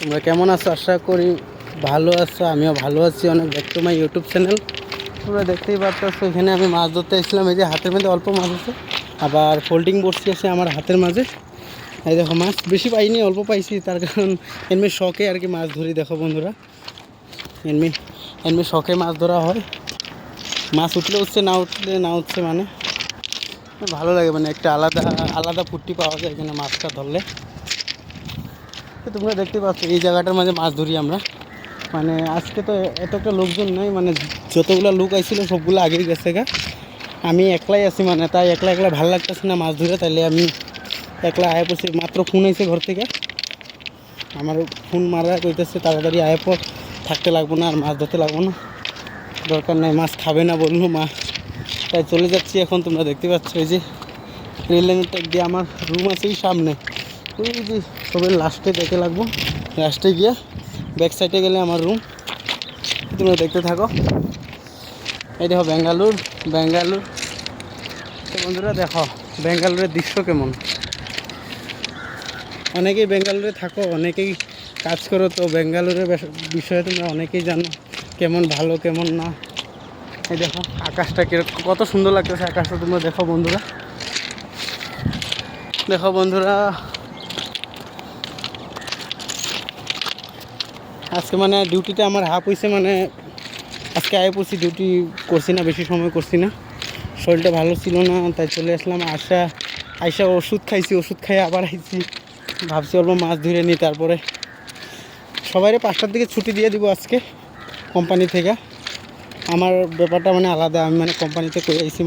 তোমরা কেমন আছো? আশা করি ভালো আছো। আমিও ভালো আছি অনেক। Back to my YouTube channel. তোমরা দেখতেই পাচ্ছ এখানে আমি মাছ ধরতে এসেছিলাম। এই যে হাতের মধ্যে অল্প মাছ আছে, আবার ফোল্ডিং বড়শি আছে আমার হাতের মাঝে। এই দেখো মাছ বেশি পাইনি, অল্প পাইছি, তার কারণ এমনি শখে আর কি মাছ ধরি। দেখো বন্ধুরা, এমনি শখে মাছ ধরা হয়। মাছ উঠলে উঠছে, না উঠলে না উঠছে, মানে ভালো লাগে, মানে একটা আলাদা আলাদা ফুর্তি পাওয়া যায় এখানে মাছটা ধরলে। তোমরা দেখতে পাচ্ছ এই জায়গাটার মাঝে মাছ ধরি আমরা। মানে আজকে তো এত একটা লোকজন নাই, মানে যতগুলো লোক আইছিল সবগুলো আগেই গেছে গা। আমি একলাই আছি, মানে তাই একলা একলা ভালো লাগতেছে না মাছ ধরে। তাইলে আমি একলা আয়া পড়ছি। মাত্র ফোন আইছে ঘর থেকে, আমার ফোন মারা কইতেছে তাড়াতাড়ি আয়া পর, থাকতে লাগবো না আর মাছ ধরতে লাগবো না, দরকার নাই, মাছ খাবে না বললো মা। তাই চলে যাচ্ছি এখন। তোমরা দেখতে পাচ্ছ এই যে রেল লাইনের টাইপ দিয়ে আমার রুম আছে এই সামনে, ওই যে সবের লাস্টে দেখে লাগবো। লাস্টে গিয়ে ব্যাক সাইডে গেলে আমার রুম। তোমরা দেখতে থাকো। এই দেখো বেঙ্গালুর। তো বন্ধুরা দেখো বেঙ্গালুরের দৃশ্য কেমন। অনেকেই বেঙ্গালুরে থাকো, অনেকেই কাজ করো, তো বেঙ্গালুরের বিষয়ে তোমরা অনেকেই জানো কেমন ভালো কেমন না। এই দেখো আকাশটা কিরকম, কত সুন্দর লাগতেছে আকাশটা। তোমরা দেখো বন্ধুরা, আজকে মানে ডিউটিতে আমার হাফ হয়েছে, মানে আজকে আয় পড়ছি, ডিউটি করছি না, বেশি সময় করছি না, শরীরটা ভালো ছিল না, তাই চলে আসলাম। আইসা ওষুধ খাইছি, ওষুধ খাইয়ে আবার আইছি। ভাবছি অল্প মাছ ধরে নিই, তারপরে সবাইরে 5টার দিকে ছুটি দিয়ে দিব আজকে কোম্পানি থেকে। আমার ব্যাপারটা মানে আলাদা, আমি মানে কোম্পানিতে করে আইছি,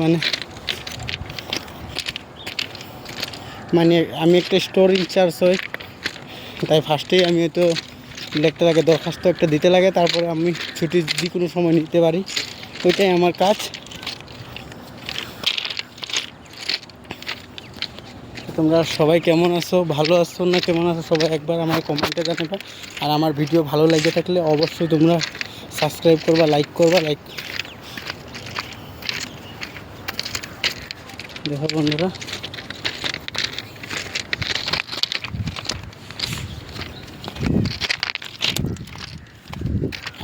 মানে আমি একটা স্টোর ইনচার্জ হই। তাই ফার্স্টেই আমি হয়তো লিখতে লাগে, দরখাস্ত একটা দিতে লাগে, তারপরে আমি ছুটি যে কোনো সময় নিতে পারি, ওইটাই আমার কাজ। তোমরা সবাই কেমন আছো, ভালো আছো না কেমন আছো, সবাই একবার আমার কমেন্টে জানাবে। আর আমার ভিডিও ভালো লাগে থাকলে অবশ্যই তোমরা সাবস্ক্রাইব করবা, লাইক করবা। দেখো বন্ধুরা,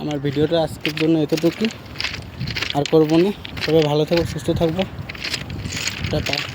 আমার ভিডিওটা আজকের জন্য এতটুকু, আর করবো না। সবাই ভালো থাকো, সুস্থ থাকবো। টাটা।